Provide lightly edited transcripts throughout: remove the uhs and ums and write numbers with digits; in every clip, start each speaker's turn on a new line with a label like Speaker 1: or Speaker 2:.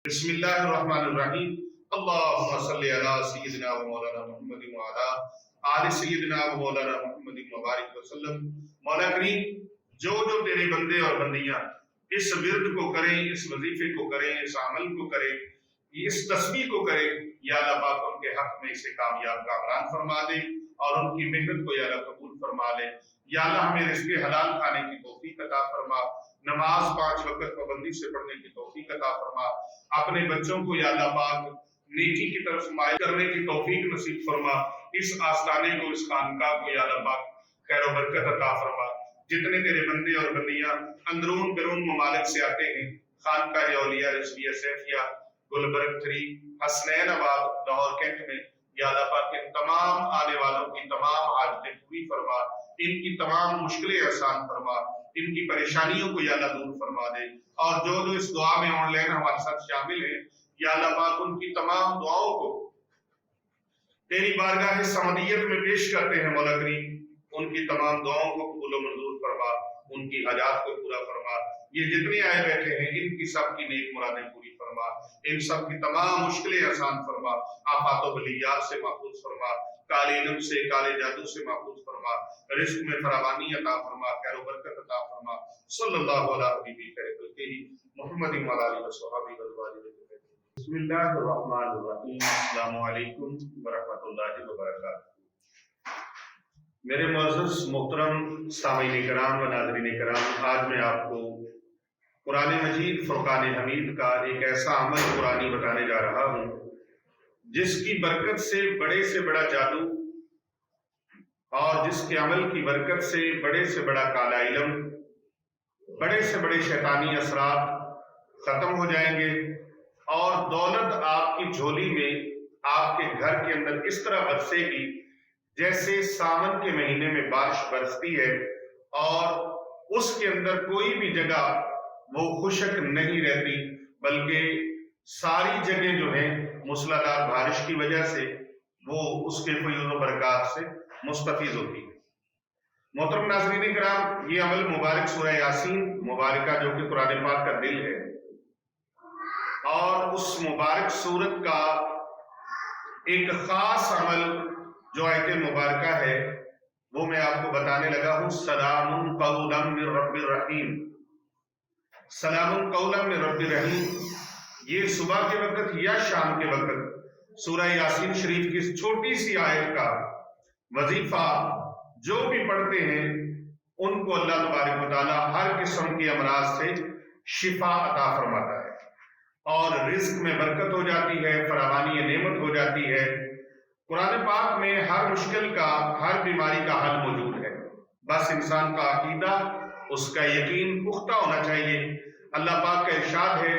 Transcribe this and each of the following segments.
Speaker 1: بسم اللہ الرحمن الرحیم اللہم صلی علی سیدنا و مولانا محمد و علی آل سیدنا و مولانا محمد مبارک وسلم۔ مولا کریم جو تیرے بندے اور بندیاں اس ورد کو کریں، اس وظیفے کو کریں، اس عمل کو کریں، اس تسبیح کو کریں، یا اللہ پاک ان کے حق میں اسے کامیاب کامران فرما دے اور ان کی محنت کو یا اللہ قبول فرما لے۔ یا اللہ ہمیں رزق حلال کھانے کی توفیق عطا فرما، نماز 5 وقت پابندی سے پڑھنے کی توفیق عطا فرما، اپنے بچوں کو یا اللہ پاک نیکی کی طرف مائل کرنے کی توفیق نصیب فرما، اس آستانے کو، اس خانقاہ کو یا اللہ پاک خیر و برکت عطا فرما۔ جتنے تیرے بندے اور بندیاں اندرون بیرون ممالک سے آتے ہیں خانقاہ اولیاء رضویہ سیفیہ گلبرگ 3 حسنین آباد لاہور کینٹ میں، یا اللہ پاک ان تمام آنے والوں کی تمام حاجتیں پوری فرما، ان کی تمام مشکلیں آسان فرما، ان کی پریشانیوں کو یا اللہ دور فرما دے، اور جو اس دعا میں آن لائن ہمارے ساتھ شامل ہیں یا اللہ پاک ان کی تمام دعاؤں کو تیری بارگاہ سمدیت میں پیش کرتے ہیں۔ مولا کریم ان کی تمام دعاؤں کو قبول و منظور فرما، ان کی حاجات کو پورا فرما۔ یہ جتنے آئے بیٹھے ہیں ان کی سب کی نیک مرادیں پوری فرما، ان سب کی تمام مشکلیں آسان فرما، آفات و بلیات سے محفوظ فرما، کالے علم سے، کالے جادو سے محفوظ فرما، رزق میں فراوانی عطا فرما، خیر و برکت عطا فرما۔ صلی اللہ علیہ حبیبی خیر خلقہ محمد و علی وصحبہ وسلم۔ بسم اللہ الرحمن الرحیم۔ السلام علیکم ورحمۃ اللہ وبرکاتہ۔ میرے معزز محترم سامعین کرام و ناظرین کرام، آج میں آپ کو قرآن مجید فرقان حمید کا ایک ایسا عمل قرآنی بتانے جا رہا ہوں جس کی برکت سے بڑا جادو اور جس کے عمل کی برکت سے بڑا کالا علم، بڑے سے بڑے شیطانی اثرات ختم ہو جائیں گے، اور دولت آپ کی جھولی میں، آپ کے گھر کے اندر اس طرح برسے گی جیسے ساون کے مہینے میں بارش برستی ہے اور اس کے اندر کوئی بھی جگہ وہ خشک نہیں رہتی، بلکہ ساری جگہ جو ہیں موسلادھار بارش کی وجہ سے وہ اس کے فیض و برکات سے مستفیض ہوتی ہے۔ محترم ناظرین کرام، یہ عمل مبارک سورہ یاسین مبارکہ جو کہ قرآن پاک کا دل ہے، اور اس مبارک سورت کا ایک خاص عمل جو آیت مبارکہ ہے وہ میں آپ کو بتانے لگا ہوں۔ سلام قولا من رب الرحیم، سلام قولا من رب الرحیم۔ یہ صبح کے وقت یا شام کے وقت سورہ یاسین شریف کی اس چھوٹی سی آیت کا وظیفہ جو بھی پڑھتے ہیں ان کو اللہ تبارک و تعالی ہر قسم کے امراض سے شفا عطا فرماتا ہے، اور رزق میں برکت ہو جاتی ہے، فراوانی نعمت ہو جاتی ہے۔ قرآن پاک میں ہر مشکل کا، ہر بیماری کا حل موجود ہے، بس انسان کا عقیدہ، اس کا یقین پختہ ہونا چاہیے۔ اللہ پاک کا ارشاد ہے،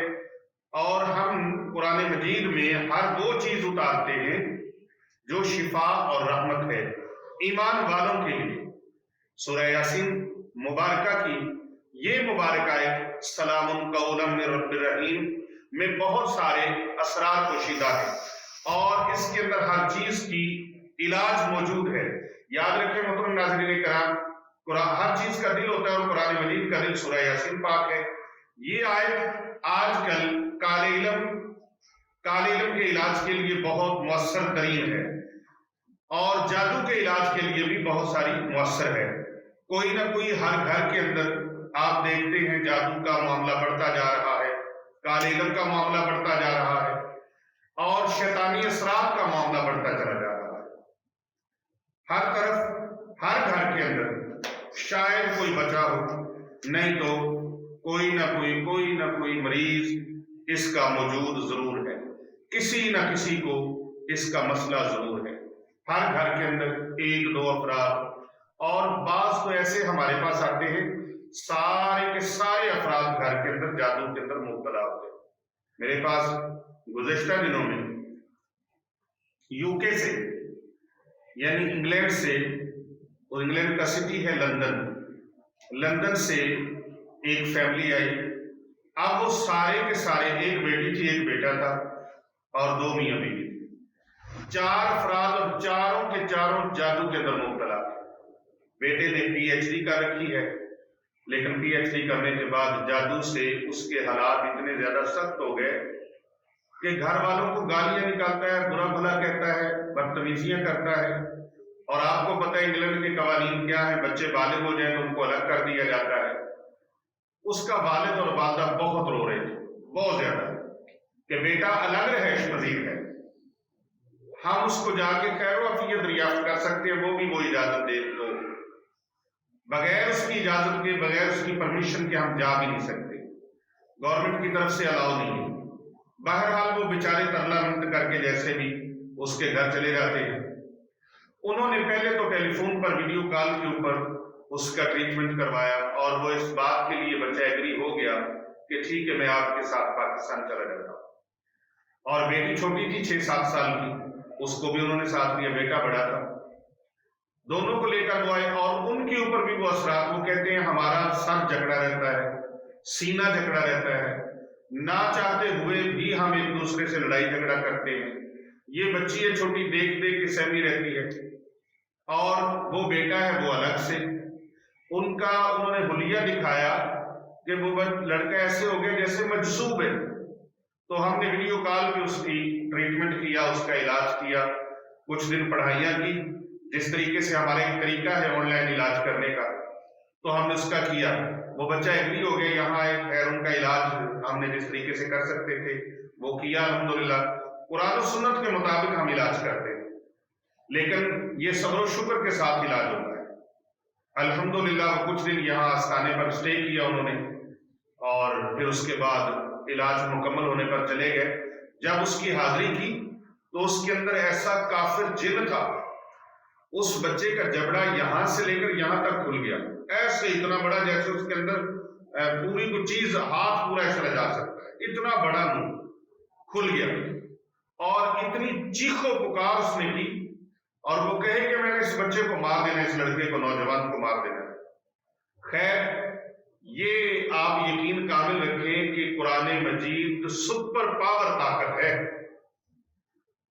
Speaker 1: اور ہم قرآن مجید میں ہر وہ چیز اتارتے ہیں جو شفا اور رحمت ہے ایمان والوں کے لیے۔ سورہ یاسین مبارکہ کی یہ مبارک آیت سلام قولا من رب الرحیم میں بہت سارے اثرات پوشیدہ ہیں، اور اس کے اندر ہر چیز کی علاج موجود ہے۔ یاد رکھیں محترم ناظرین کرام، ہر چیز کا دل ہوتا ہے اور قرآن مجید کا دل سورہ یاسین پاک ہے۔ یہ آیت آج کل کالے علم کے علاج کے لیے بہت مؤثر ترین ہے، اور جادو کے علاج کے لیے بھی بہت ساری مؤثر ہے۔ کوئی نہ کوئی ہر گھر کے اندر آپ دیکھتے ہیں جادو کا معاملہ بڑھتا جا رہا ہے، کالے علم کا معاملہ بڑھتا جا رہا ہے، اور شیطانی اثرات کا معاملہ بڑھتا چلا جا رہا ہے۔ ہر طرف، ہر گھر کے اندر شاید کوئی بچا ہو، نہیں تو کوئی نہ کوئی مریض اس کا موجود ضرور ہے، کسی نہ کسی کو اس کا مسئلہ ضرور ہے۔ ہر گھر کے اندر 1-2 افراد، اور بعض تو ایسے ہمارے پاس آتے ہیں سارے کے سارے افراد گھر کے اندر جادو کے اندر مبتلا ہوتے ہیں۔ میرے پاس گزشتہ دنوں میں UK سے، یعنی انگلینڈ سے، اور انگلینڈ کا سٹی ہے لندن سے ایک فیملی آئی۔ اب وہ سارے کے سارے، ایک بیٹی تھی، ایک بیٹا تھا، اور 2 میاں بیوی تھی، 4 افراد، اور چاروں کے چاروں جادو کے اندر مبتلا تھے۔ بیٹے نے PhD کر رکھی ہے، لیکن PhD کرنے کے بعد جادو سے اس کے حالات اتنے زیادہ سخت ہو گئے کہ گھر والوں کو گالیاں نکالتا ہے، برا بھلا کہتا ہے، بدتمیزیاں کرتا ہے، اور آپ کو پتہ ہے انگلینڈ کے قوانین کیا ہیں، بچے بالغ ہو جائیں تو ان کو الگ کر دیا جاتا ہے۔ اس کا والد اور والدہ بہت رو رہے تھے، بہت زیادہ، کہ بیٹا الگ رہائش پذیر ہے، ہم اس کو جا کے خیر و عافیت دریافت کر سکتے ہیں، وہ بھی وہ اجازت دے تو بغیر اس کی اجازت کے، بغیر اس کی پرمیشن کے ہم جا بھی نہیں سکتے، گورنمنٹ کی طرف سے الاؤ نہیں ہے۔ بہرحال وہ بیچارے ترلا منت کر کے جیسے بھی اس کے گھر چلے جاتے ہیں۔ انہوں نے پہلے تو ٹیلی فون پر ویڈیو کال کے اوپر اس کا ٹریٹمنٹ کروایا، اور وہ اس بات کے لیے بچہ ایگری ہو گیا کہ ٹھیک ہے میں آپ کے ساتھ پاکستان چلا جاتا ہوں۔ اور بیٹی چھوٹی تھی 6-7 سال کی، اس کو بھی انہوں نے ساتھ لیا، بیٹا بڑا تھا، دونوں کو لے کر وہ آئے، اور ان کے اوپر بھی وہ اثرات، وہ کہتے ہیں ہمارا سر جکڑا رہتا ہے، سینہ جکڑا رہتا ہے، نہ چاہتے ہوئے بھی ہم ایک دوسرے سے لڑائی جھگڑا کرتے ہیں، یہ بچی ہے چھوٹی دیکھ دیکھ کے سہمی رہتی ہے، اور وہ بیٹا ہے وہ الگ سے۔ ان کا انہوں نے حلیہ دکھایا کہ وہ لڑکا ایسے ہو گیا جیسے مجذوب ہے۔ تو ہم نے ویڈیو کال پہ اس کی ٹریٹمنٹ کیا، اس کا علاج کیا، کچھ دن پڑھائیاں کی، جس طریقے سے ہمارا ایک طریقہ ہے آن لائن علاج کرنے کا، تو ہم نے اس کا کیا۔ وہ بچہ ایگری ہو گیا، یہاں ایک خیر ان کا علاج ہم نے جس طریقے سے کر سکتے تھے وہ کیا، الحمدللہ قرآن و سنت کے مطابق ہم علاج کرتے ہیں، لیکن یہ صبر و شکر کے ساتھ علاج ہوتا ہے۔ الحمدللہ وہ کچھ دن یہاں آستانے پر اسٹے کیا انہوں نے، اور پھر اس کے بعد علاج مکمل ہونے پر چلے گئے۔ جب اس کی حاضری کی تو اس کے اندر ایسا کافر جن تھا، اس بچے کا جبڑا یہاں سے لے کر یہاں تک کھل گیا، ایسے اتنا بڑا جیسے اس کے اندر پوری کوئی چیز، ہاتھ پورا ایسا لے جا سکتا ہے، اتنا بڑا منہ کھل گیا، اور اتنی چیخ و پکار اس نے کی، اور وہ کہے کہ میں نے اس بچے کو مار دینا، اس لڑکے کو، نوجوان کو مار دینا۔ خیر یہ آپ یقین کامل رکھیں کہ قرآن مجید سپر پاور طاقت ہے،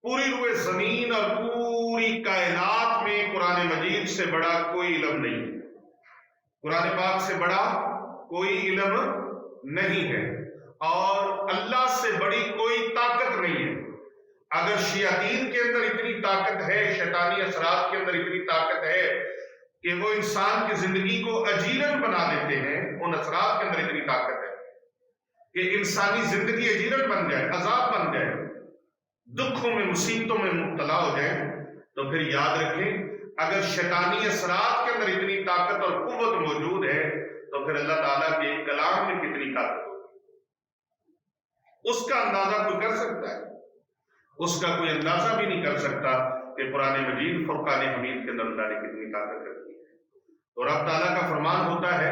Speaker 1: پوری روئے زمین اور پوری کائنات میں قرآن مجید سے بڑا کوئی علم نہیں ہے، قرآن پاک سے بڑا کوئی علم نہیں ہے، اور اللہ سے بڑی کوئی طاقت نہیں ہے۔ اگر شیاطین کے اندر اتنی طاقت ہے، شیطانی اثرات کے اندر اتنی طاقت ہے کہ وہ انسان کی زندگی کو اجیرن بنا دیتے ہیں، ان اثرات کے اندر اتنی طاقت ہے کہ انسانی زندگی اجیرن بن جائے، عذاب بن جائے، دکھوں میں، مصیبتوں میں مبتلا ہو جائے، تو پھر یاد رکھیں اگر شیطانی اثرات کے اندر اتنی طاقت اور قوت موجود ہے تو پھر اللہ تعالیٰ کے کلام میں کتنی طاقت ہوگی، اس کا اندازہ کوئی کر سکتا ہے؟ اس کا کوئی اندازہ بھی نہیں کر سکتا کہ قرآن مجید فرقان حمید کے اندر اللہ نے کتنی طاقت رکھی ہے۔ تو رب تعالیٰ کا فرمان ہوتا ہے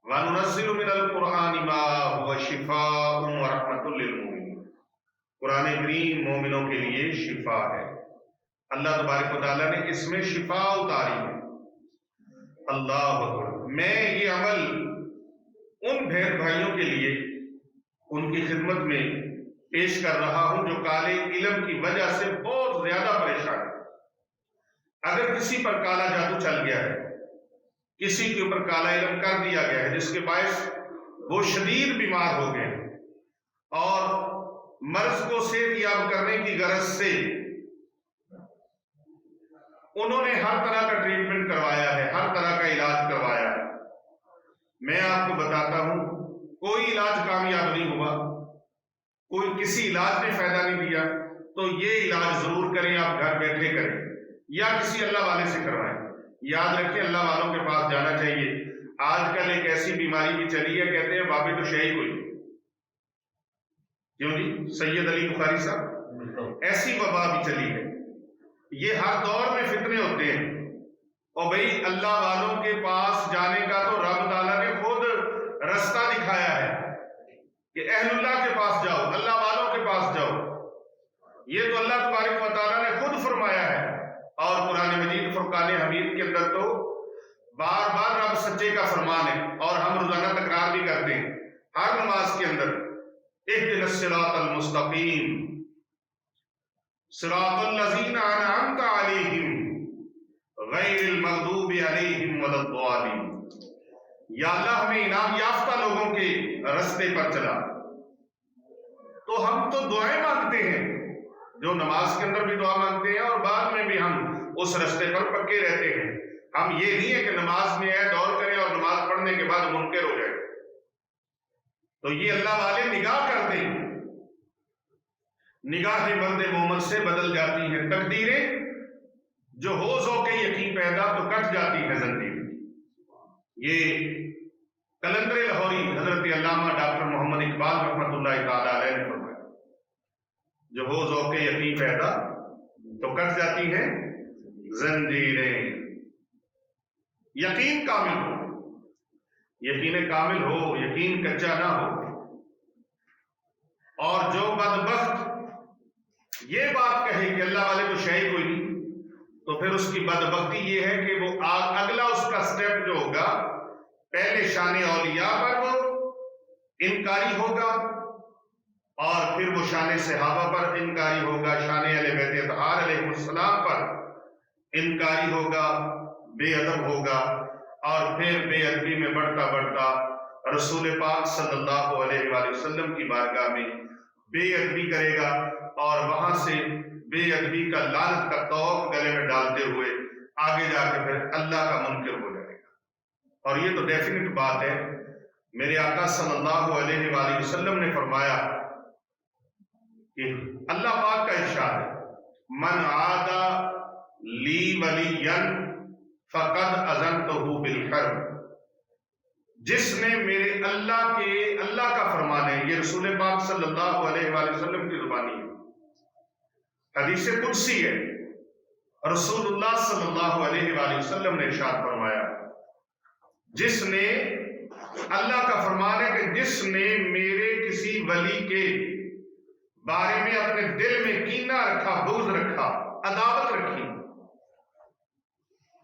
Speaker 1: وَنُنَزِّلُ مِنَ الْقُرْآنِ مَا هُوَ شِفَاءٌ وَرَحْمَةٌ لِّلْمُؤْمِنِينَ، قرآن کریم مومنوں کے لیے شفا ہے۔ اللہ تبارک و تعالیٰ نے اس میں شفا اتاری ہے۔ اللہ اکبر۔ میں یہ عمل ان بہن بھائیوں کے لیے ان کی خدمت میں پیش کر رہا ہوں جو کالے علم کی وجہ سے بہت زیادہ پریشان ہے۔ اگر کسی پر کالا جادو چل گیا ہے، کسی کے اوپر کالا علم کر دیا گیا ہے جس کے باعث وہ شدید بیمار ہو گئے اور مرض کو صحت یاب کرنے کی غرض سے انہوں نے ہر طرح کا ٹریٹمنٹ کروایا ہے، ہر طرح کا علاج کروایا ہے، میں آپ کو بتاتا ہوں کوئی علاج کامیاب نہیں ہوا، کوئی کسی علاج نے فائدہ نہیں دیا، تو یہ علاج ضرور کریں، آپ گھر بیٹھے کریں یا کسی اللہ والے سے کروائیں۔ یاد رکھیں اللہ والوں کے پاس جانا چاہیے۔ آج کل ایک ایسی بیماری بھی چلی ہے، کہتے ہیں بابے تو شہید ہوئی، کیوں جی سید علی بخاری صاحب، ایسی وبا بھی چلی ہے۔ یہ ہر دور میں فتنے ہوتے ہیں، اور بھئی اللہ والوں کے پاس جانے کا تو رب تعالیٰ نے خود رستہ دکھایا ہے کہ اہل اللہ کے پاس جاؤ، اللہ والوں کے پاس جاؤ، یہ تو اللہ تبارک و تعالیٰ نے خود فرمایا ہے۔ اور قرآن مجید فرقان حمید کے اندر تو بار بار رب سچے کا فرمان ہے، اور ہم روزانہ تکرار بھی کرتے ہیں ہر نماز کے اندر، اهدنا الصراط المستقیم صراط الذین انعمت علیہم غیر المغضوب علیہم ولا الضالین۔ یا اللہ ہمیں انعام یافتہ لوگوں کے رستے پر چلا، تو ہم تو دعائیں مانگتے ہیں، جو نماز کے اندر بھی دعا مانگتے ہیں اور بعد میں بھی ہم اس رستے پر پکے رہتے ہیں۔ ہم یہ نہیں ہے کہ نماز میں ہے دور کریں اور نماز پڑھنے کے بعد منکر ہو جائے، تو یہ اللہ والے نگاہ کرتے ہیں، نگاہ بند مومن سے بدل جاتی ہیں تقدیریں، جو ہو ذوق یقین پیدا تو کٹ جاتی ہے زنجیر۔ یہ کلندر لاہوری حضرت علامہ ڈاکٹر محمد اقبال رحمۃ اللہ تعالی علیہ نے فرمایا، جو ہو ذوق یقین پیدا تو کٹ جاتی ہے زنجیریں۔ یقین کامل ہو، یقین کامل ہو، یقین کچا نہ ہو۔ اور جو بدبخت یہ بات کہے کہ اللہ والے تو شے کوئی نہیں، تو پھر اس کی بدبختی یہ ہے کہ وہ اگلا اس کا سٹیپ جو ہوگا، پہلے شان اولیاء پر وہ انکاری ہوگا، اور پھر وہ شان صحابہ پر انکاری ہوگا، شان اہل بیت اطہار علیہ السلام پر انکاری ہوگا، بے ادب ہوگا، اور پھر بے ادبی میں بڑھتا بڑھتا رسول پاک صلی اللہ علیہ وآلہ وسلم کی بارگاہ میں بے ادبی کرے گا، اور وہاں سے بے ادبی کا لعنت کا طوق گلے میں ڈالتے ہوئے آگے جا کے پھر اللہ کا منکر ہو جائے گا۔ اور یہ تو ڈیفینٹ بات ہے، میرے آقا صلی اللہ علیہ وآلہ وسلم نے فرمایا کہ اللہ پاک کا ارشاد ہے، من عادى لی ولیا فقد اذنتہ بالحرب، جس نے میرے اللہ کا فرمان ہے، یہ رسول پاک صلی اللہ علیہ وآلہ وسلم کی زبانی ہے، حدیث قدسی ہے، رسول اللہ صلی اللہ علیہ وآلہ وسلم نے ارشاد فرمایا، جس نے اللہ کا فرمان ہے کہ جس نے میرے کسی ولی کے بارے میں اپنے دل میں کینہ رکھا، بغض رکھا، عداوت رکھی،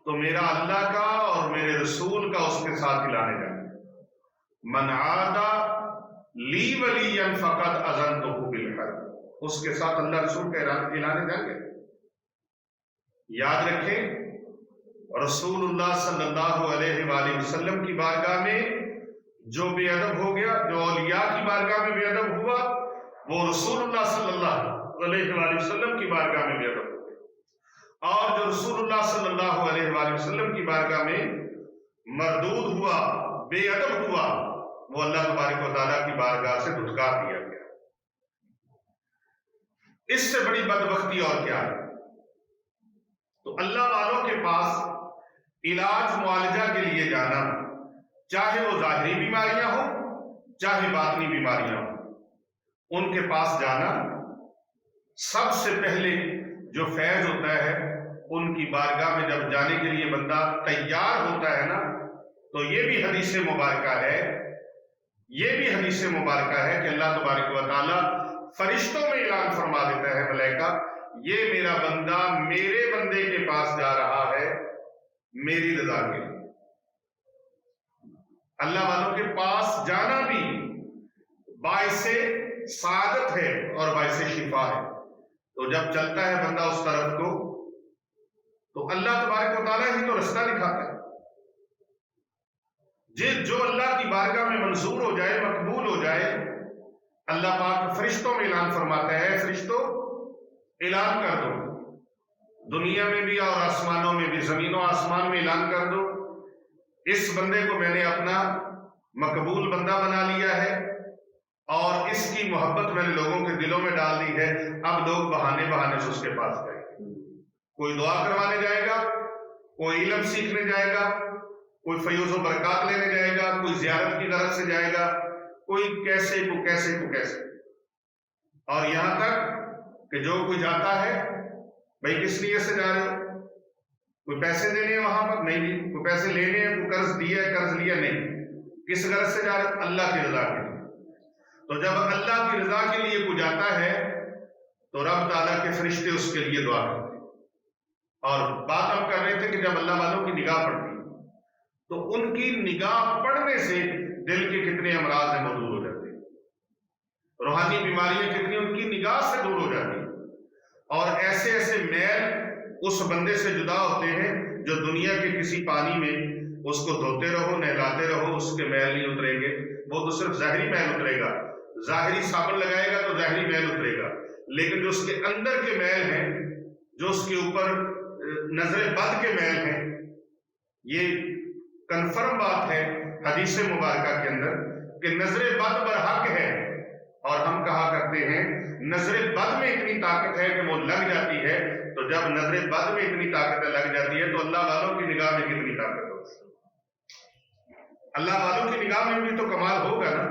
Speaker 1: تو میرا اللہ کا اور میرے رسول کا اس کے ساتھ اعلان جائے، من عادى لی ولیا فقد اذنتہ بالحرب، اس کے ساتھ اللہ رسول کا اعلان جائے گا۔ یاد رکھیں، رسول اللہ صلی اللہ علیہ وآلہ وسلم کی بارگاہ میں جو بے ادب ہو گیا، جو اولیاء کی بارگاہ میں بے ادب ہوا، وہ رسول اللہ صلی اللہ علیہ وآلہ وسلم کی بارگاہ میں بے ادب ہو گیا، اور جو رسول اللہ صلی اللہ علیہ وآلہ وسلم کی بارگاہ میں مردود ہوا، بے ادب ہوا، وہ اللہ تبارک و تعالیٰ کی بارگاہ سے دھتکار دیا گیا۔ اس سے بڑی بدبختی اور کیا ہے؟ تو اللہ والوں کے پاس علاج معالجہ کے لیے جانا، چاہے وہ ظاہری بیماریاں ہوں چاہے باطنی بیماریاں ہوں، ان کے پاس جانا، سب سے پہلے جو فیض ہوتا ہے ان کی بارگاہ میں جب جانے کے لیے بندہ تیار ہوتا ہے نا، تو یہ بھی حدیث مبارکہ ہے، یہ بھی حدیث مبارکہ ہے کہ اللہ تبارک و تعالیٰ فرشتوں میں اعلان فرما دیتا ہے، ملائکہ یہ میرا بندہ میرے بندے کے پاس جا رہا ہے میری رضا کے لیے۔ اللہ والوں کے پاس جانا بھی باعث سعادت ہے اور باعث شفا ہے۔ تو جب چلتا ہے بندہ اس طرف کو، تو اللہ تبارک و تعالیٰ ہی تو رستہ دکھاتا ہے۔ جو اللہ کی بارگاہ میں منظور ہو جائے، مقبول ہو جائے، اللہ پاک فرشتوں میں اعلان فرماتا ہے، فرشتوں اعلان کر دو، دنیا میں بھی اور آسمانوں میں بھی، زمین و آسمان میں اعلان کر دو، اس بندے کو میں نے اپنا مقبول بندہ بنا لیا ہے، اور اس کی محبت میں نے لوگوں کے دلوں میں ڈال دی ہے۔ اب لوگ بہانے بہانے سے اس کے پاس جائیں گے، کوئی دعا کروانے جائے گا، کوئی علم سیکھنے جائے گا، کوئی فیوز و برکات لینے جائے گا، کوئی زیارت کی غرض سے جائے گا، کوئی کیسے کو کیسے کو کیسے، اور یہاں تک کہ جو کوئی جاتا ہے، بھائی کس لیے سے جا رہے ہو؟ کوئی پیسے دینے ہیں وہاں پر؟ نہیں، کوئی پیسے لینے ہیں، کوئی قرض دیا ہے، قرض لیا نہیں، کس غرض سے جا رہے ہو؟ اللہ کی رضا کے لیے۔ تو جب اللہ کی رضا کے لیے کوئی جاتا ہے تو رب تعالیٰ کے فرشتے اس کے لیے دعا کرتے ہیں۔ اور بات ہم کر رہے تھے کہ جب اللہ والوں کی نگاہ پڑتی تو ان کی نگاہ پڑنے سے دل کے کتنے امراض ہیں وہ دور ہو جاتے ہیں، روحانی بیماریاں کتنی ان کی نگاہ سے دور ہو جاتی ہیں، اور ایسے ایسے میل اس بندے سے جدا ہوتے ہیں جو دنیا کے کسی پانی میں اس کو دھوتے رہو، نہلاتے رہو، اس کے میل نہیں اتریں گے، وہ تو صرف ظاہری میل اترے گا، ظاہری صابن لگائے گا تو ظاہری میل اترے گا، لیکن جو اس کے اندر کے میل ہیں، جو اس کے اوپر نظر بد کے میل ہیں، یہ کنفرم بات ہے حدیث مبارکہ کے اندر کہ نظر بد برحق ہے، اور ہم کہا کرتے ہیں نظر بد میں اتنی طاقت ہے کہ وہ لگ جاتی ہے، تو جب نظر بد میں اتنی طاقت لگ جاتی ہے تو اللہ والوں کی نگاہ میں کتنی طاقت ہوگی؟ اللہ والوں کی نگاہ میں بھی تو کمال ہوگا نا،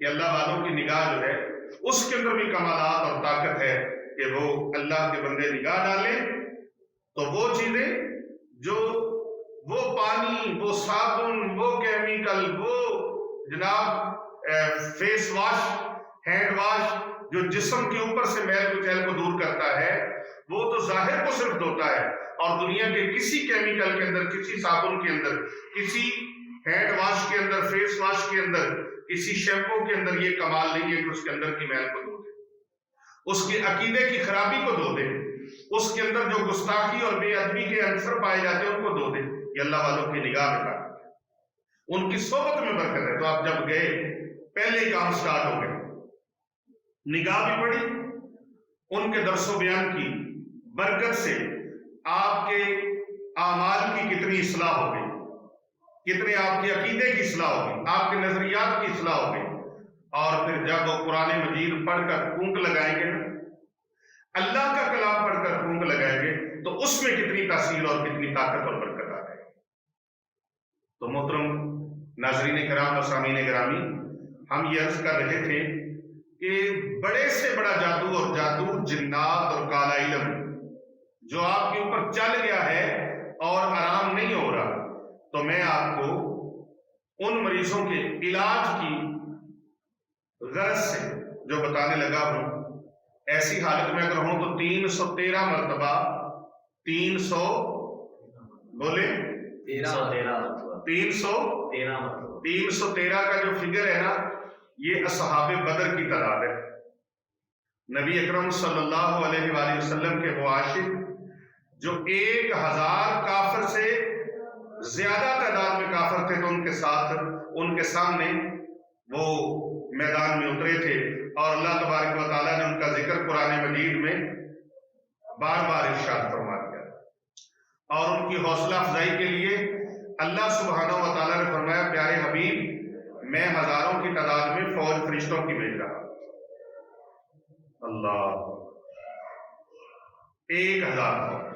Speaker 1: کہ اللہ والوں کی نگاہ جو ہے اس کے اندر بھی کمالات اور طاقت ہے کہ وہ اللہ کے بندے نگاہ ڈالیں تو وہ چیزیں جو وہ پانی، وہ صابن، وہ کیمیکل، وہ جناب فیس واش، ہینڈ واش جو جسم کے اوپر سے میل کچیل کو دور کرتا ہے، وہ تو ظاہر کو صرف دھوتا ہے، اور دنیا کے کسی کیمیکل کے اندر، کسی صابن کے اندر، کسی ہینڈ واش کے اندر، فیس واش کے اندر، کسی شیمپو کے اندر یہ کمال نہیں ہے کہ اس کے اندر کی میل کو دھو دے، اس کے عقیدے کی خرابی کو دھو دے، اس کے اندر جو گستاخی اور بے ادبی کے عنصر پائے جاتے ہیں ان کو دھو دے۔ یہ اللہ والوں کی نگاہ میں طاقت ہے، ان کی صحبت میں برکت ہے۔ تو آپ جب گئے، پہلے کام سٹارٹ ہو گئے، نگاہ بھی پڑی، ان کے درس و بیان کی برکت سے آپ کے اعمال کی کتنی اصلاح ہو گئی، کتنے آپ کے عقیدے کی اصلاح ہو گئی، آپ کے نظریات کی اصلاح ہو گئی، اور پھر جب وہ قرآن مجید پڑھ کر پھونک لگائیں گے نا، اللہ کا کلام پڑھ کر پھونک لگائیں گے تو اس میں کتنی تاثیر اور کتنی طاقت اور برکت آ جائے گی۔ تو محترم ناظرین کرام اور سامعین گرامی، ہم یہ عرض کر رہے تھے کہ بڑے سے بڑا جادو، اور جادو، جنات اور کالا علم جو آپ کے اوپر چل گیا ہے اور آرام نہیں ہو رہا، تو میں آپ کو ان مریضوں کے علاج کی غرض سے جو بتانے لگا ہوں، ایسی حالت میں اگر ہوں تو 313 مرتبہ 300 بولے 313 کا جو فگر ہے نا، یہ اصحاب بدر کی تعداد ہے۔ نبی اکرم صلی اللہ علیہ وآلہ وسلم کے وہ عاشق جو 1000 کافر سے زیادہ تعداد میں کافر تھے، تو ان کے ساتھ، ان کے سامنے وہ میدان میں اترے تھے، اور اللہ تبارک و تعالیٰ نے ان کا ذکر قرآن مجید میں بار بار ارشاد فرما دیا، اور ان کی حوصلہ افزائی کے لیے اللہ سبحانہ و تعالیٰ نے فرمایا، پیارے حبیب، میں ہزاروں کی تعداد میں فوج فرشتوں کی بھیج رہا ہوں۔ اللہ، 1000 فوج،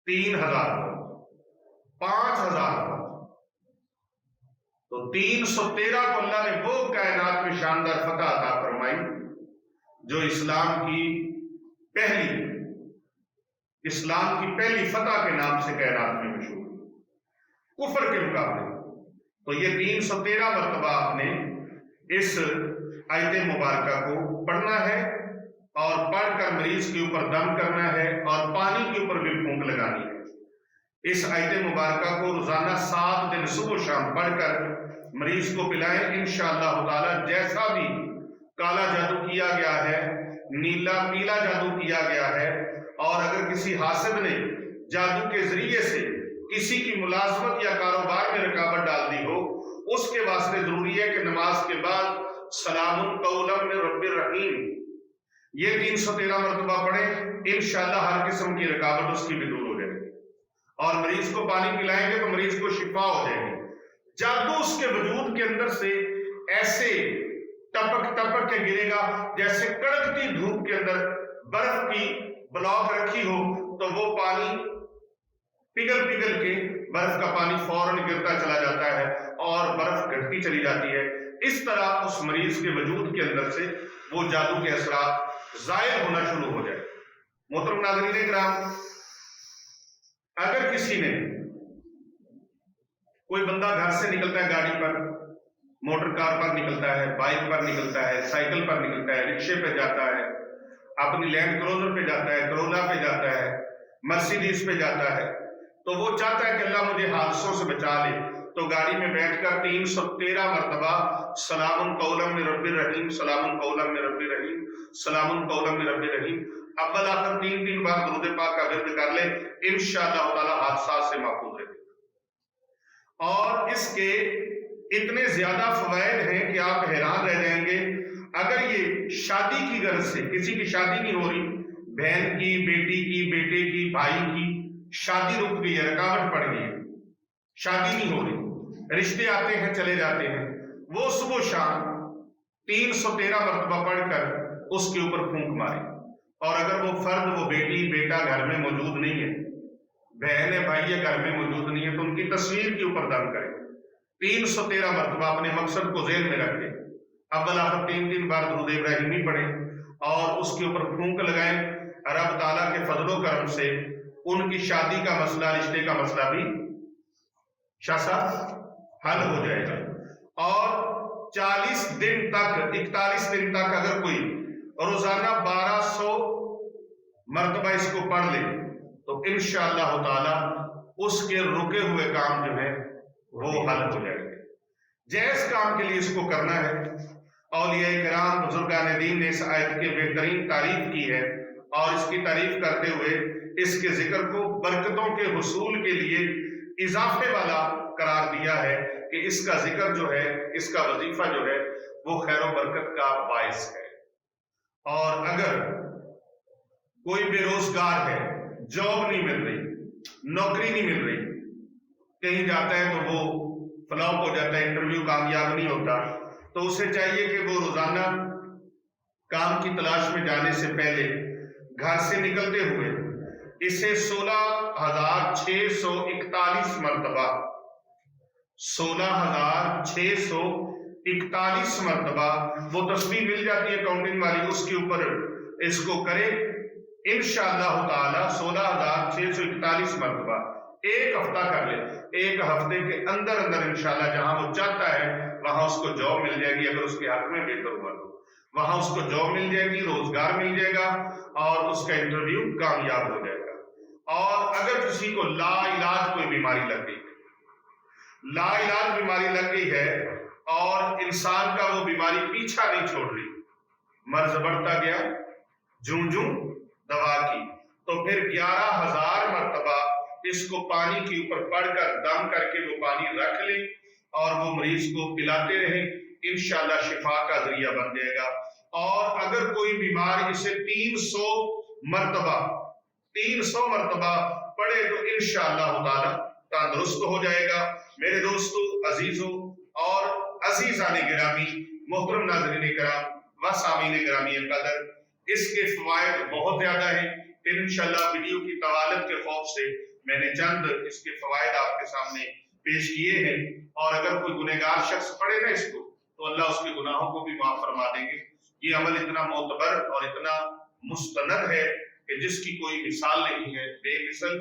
Speaker 1: 3000 فوج، 5000 فوج، تو 313 کو اللہ نے وہ کائنات میں شاندار فتح عطا فرمائی جو اسلام کی پہلی فتح کے نام سے کائنات میں مشہور ہے، کفر کے مقابلے۔ تو یہ 313 مرتبہ آپ نے اس آیت مبارکہ کو پڑھنا ہے، اور پڑھ کر مریض کے اوپر دم کرنا ہے، اور پانی کے اوپر بھی پھونک لگانی ہے۔ اس آیت مبارکہ کو روزانہ 7 دن صبح و شام پڑھ کر مریض کو پلائیں، انشاءاللہ تعالی جیسا بھی کالا جادو کیا گیا ہے، نیلا پیلا جادو کیا گیا ہے، اور اگر کسی حاسد نے جادو کے ذریعے سے کسی کی ملازمت یا کاروبار میں رکاوٹ ڈال دی ہو، اس کے واسطے ضروری ہے کہ نماز کے بعد سلام قولا من رب الرحیم یہ 313 مرتبہ پڑھیں، انشاءاللہ ہر قسم کی رکاوٹ اس کی بھی دور ہو جائے گی، اور مریض کو پانی پلائیں گے تو مریض کو شفا ہو جائے گی۔ جادو اس کے وجود کے اندر سے ایسے ٹپک ٹپک کے گرے گا جیسے کڑکتی دھوپ کے اندر برف کی بلاک رکھی ہو، تو وہ پانی پگھل پگھل کے برف کا پانی فوراً گرتا چلا جاتا ہے اور برف گھٹتی چلی جاتی ہے۔ اس طرح اس مریض کے وجود کے اندر سے وہ جادو کے اثرات ظاہر ہونا شروع ہو جائے۔ محترم ناظرین کرام، اگر کسی نے، کوئی بندہ گھر سے نکلتا ہے گاڑی پر، موٹر کار پر نکلتا ہے، بائک پر نکلتا ہے، سائیکل پر نکلتا ہے، رکشے پہ جاتا ہے، اپنی لینڈ کروزر پہ جاتا ہے، کرولا پہ جاتا ہے، مرسیڈیز پہ جاتا ہے، تو وہ چاہتا ہے کہ اللہ مجھے حادثوں سے بچا لے، تو گاڑی میں بیٹھ کر 313 مرتبہ سلام قولا من رب الرحیم، سلام قولا من رب الرحیم، سلام قولا من رب الرحیم، اول آخر 3 بار درود پاک کا ورد کر لے، انشاءاللہ تعالی حادثات سے محفوظ رہے۔ اور اس کے اتنے زیادہ فوائد ہیں کہ آپ حیران رہ جائیں گے، اگر یہ شادی کی غرض سے، کسی کی شادی نہیں ہو رہی، بہن کی، بیٹی کی، بیٹے کی، بھائی کی شادی رک گئی ہے، رکاوٹ پڑ گئی ہے، شادی نہیں ہو رہی، رشتے آتے ہیں چلے جاتے ہیں، وہ صبح و شام 313 مرتبہ پڑھ کر اس کے اوپر پھونک مارے، اور اگر وہ فرد، وہ بیٹی بیٹا گھر میں موجود نہیں ہے، بہن ہے بھائی ہے گھر میں موجود نہیں ہے، تو ان کی تصویر کے اوپر دم کرے 313 مرتبہ اپنے مقصد کو ذہن میں رکھ کے اول آخر 3 بار درود ابراہیمی پڑھیں اور اس کے اوپر پھونک لگائیں۔ رب تعالیٰ کے فضل و کرم سے ان کی شادی کا مسئلہ، رشتے کا مسئلہ بھی شاسا حل ہو جائے گا۔ اور 40 دن تک، 41 دن تک اگر کوئی روزانہ 1200 مرتبہ اس کو پڑھ لے تو انشاءاللہ تعالی اس کے رکے ہوئے کام جو ہے وہ حل ہو جائے گے۔ جائز کام کے لیے اس کو کرنا ہے۔ اولیاء کرام، بزرگان دین نے اس آیت کے بہترین تعریف کی ہے، اور اس کی تعریف کرتے ہوئے اس کے ذکر کو برکتوں کے حصول کے لیے اضافے والا قرار دیا ہے کہ اس کا ذکر جو ہے، اس کا وظیفہ جو ہے وہ خیر و برکت کا باعث ہے۔ اور اگر کوئی بے روزگار ہے، جاب نہیں مل رہی، نوکری نہیں مل رہی، کہیں جاتا ہے تو وہ فلاپ ہو جاتا ہے، انٹرویو کامیاب نہیں ہوتا، تو اسے چاہیے کہ وہ روزانہ کام کی تلاش میں جانے سے پہلے گھر سے نکلتے ہوئے اسے 16,641 مرتبہ 16,641 مرتبہ وہ تسبیح مل جاتی ہے کاؤنٹنگ والی، اس کے اوپر اس کو کرے انشاءاللہ تعالی 16,641 مرتبہ، ایک ہفتہ کر لے، ایک ہفتے کے اندر انشاءاللہ جہاں وہ چاہتا ہے وہاں اس کو جاب مل جائے گی، اگر اس کے حق میں بہتر ہوا تو وہاں اس کو جاب مل جائے گی، روزگار مل جائے گا، اور اس کا انٹرویو کامیاب ہو جائے گا۔ اور اگر کسی کو لا علاج کوئی بیماری لگ گئی، لا علاج بیماری لگ گئی ہے اور انسان کا وہ بیماری پیچھا نہیں چھوڑ رہی، مرض بڑھتا گیا، جوں جوں دوا کی، تو پھر 11,000 مرتبہ اس کو پانی کے اوپر پڑھ کر دم کر کے وہ پانی رکھ لیں اور وہ مریض کو پلاتے رہیں، انشاءاللہ شفا کا ذریعہ بن جائے گا۔ اور اگر کوئی بیمار اسے 300 مرتبہ پڑھے تو انشاءاللہ تعالی تندرست ہو جائے گا۔ میرے دوستو، عزیزو اور عزیزان گرامی، محترم ناظرین کرام و سامعین گرامی قدر، اس کے فوائد بہت زیادہ ہیں، انشاءاللہ ویڈیو کی طوالت کے خوف سے میں نے چند اس کے فوائد آپ کے سامنے پیش کیے ہیں، اور اگر کوئی گنہگار شخص پڑھے نا اس کو تو اللہ اس کے گناہوں کو بھی معاف فرما دیں گے۔ یہ عمل اتنا معتبر اور اتنا مستند ہے کہ جس کی کوئی مثال نہیں ہے، بے مثل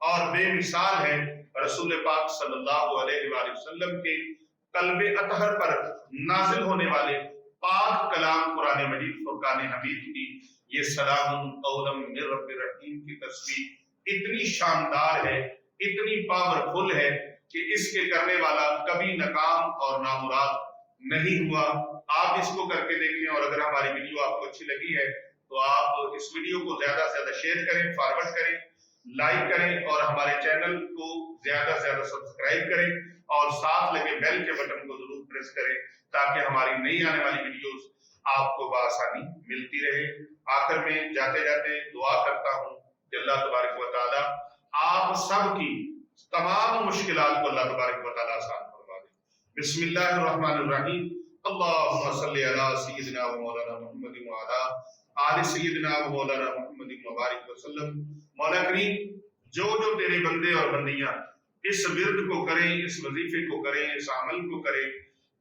Speaker 1: اور بے مثال ہے۔ رسول پاک صلی اللہ علیہ وآلہ وسلم کے قلب اطہر پر نازل ہونے والے پاک کلام قرآن مجید فرقان حمید کی یہ سلام قولا من رب الرحیم کی تصویر اتنی شاندار ہے، اتنی پاورفل ہے کہ اس کے کرنے والا کبھی ناکام اور نامراد نہیں ہوا۔ آپ اس کو کر کے دیکھیں، اور اگر ہماری ویڈیو آپ کو اچھی لگی ہے تو آپ اس ویڈیو کو زیادہ سے زیادہ شیئر کریں، فارورڈ کریں، لائک کریں، اور ہمارے چینل کو زیادہ سے زیادہ سبسکرائب کریں، اور ساتھ لگے بیل کے بٹن کو ضرور پریس کریں تاکہ ہماری نئی آنے والی ویڈیوز آپ کو بآسانی ملتی رہے۔ آخر میں جاتے جاتے دعا کرتا ہوں کہ اللہ تبارک و تعالی آپ سب کی تمام مشکلات کو اللہ تبارک و تعالی آسان فرما دے۔ بسم اللہ الرحمن الرحیم، اللہم صلی علی سیدنا و مولانا محمد وعلی آل سیدنا و مولانا محمد مبارک وسلم۔ مولا کریم، جو تیرے بندے اور بندیاں اس ورد کو کریں، اس وظیفے کو کریں، اس عمل کو کریں،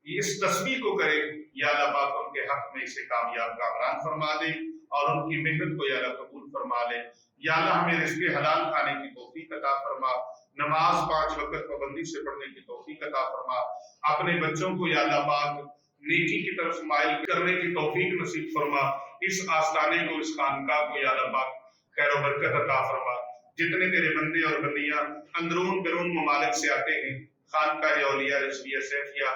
Speaker 1: اس تسبیح کو کریں، یا اللہ پاک ان کے حق میں اسے کامیاب کامران فرما دے، اور ان کی محنت کو یا اللہ قبول فرما لے۔ یا اللہ ہمیں رزق حلال کھانے کی توفیق عطا فرما، نماز 5 وقت پابندی سے پڑھنے کی توفیق عطا فرما، اپنے بچوں کو یا اللہ پاک نیکی کی طرف مائل کرنے کی توفیق نصیب فرما، اس آستانے کو، اس خانقاہ کو یا اللہ پاک خیر و برکت عطا فرما۔ جتنے تیرے بندے اور بندیاں اندرون بیرون ممالک سے آتے ہیں خانقاہ اولیاء رضویہ سیفیہ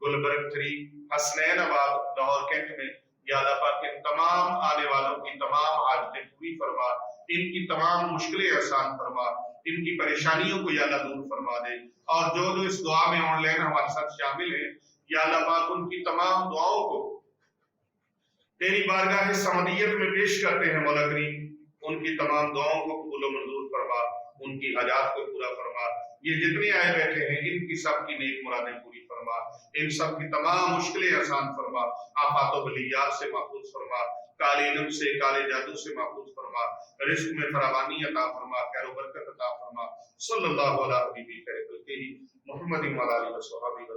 Speaker 1: گلبرگ 3 حسنین آباد لاہور کینٹ میں، یا اللہ پاک ان تمام آنے والوں کی تمام حاجتیں پوری فرما، ان کی تمام مشکلیں آسان فرما، ان کی پریشانیوں کو یا اللہ دور فرما دے۔ اور جو اس دعا میں آن لائن ہمارے ساتھ شامل ہیں، یا اللہ پاک ان کی تمام دعاؤں کو تیری بارگاہ سمدیت میں پیش کرتے ہیں مولا کریم، ان کی تمام دعاؤں کو قبول و منظور فرما، ان کی حاجات کو پورا فرما۔ یہ جتنے آئے بیٹھے ہیں ان کی سب کی نیک مرادیں پوری فرما، ان سب کی تمام مشکلیں آسان فرما، آفات و بلیات سے محفوظ فرما، کالے علم سے، کالے جادو سے محفوظ فرما، رزق میں فراوانی عطا فرما، خیر و برکت عطا فرما۔ صلی اللہ علیہ حبیبی خیر خلقہ محمد وعلی آلہ وصحبہ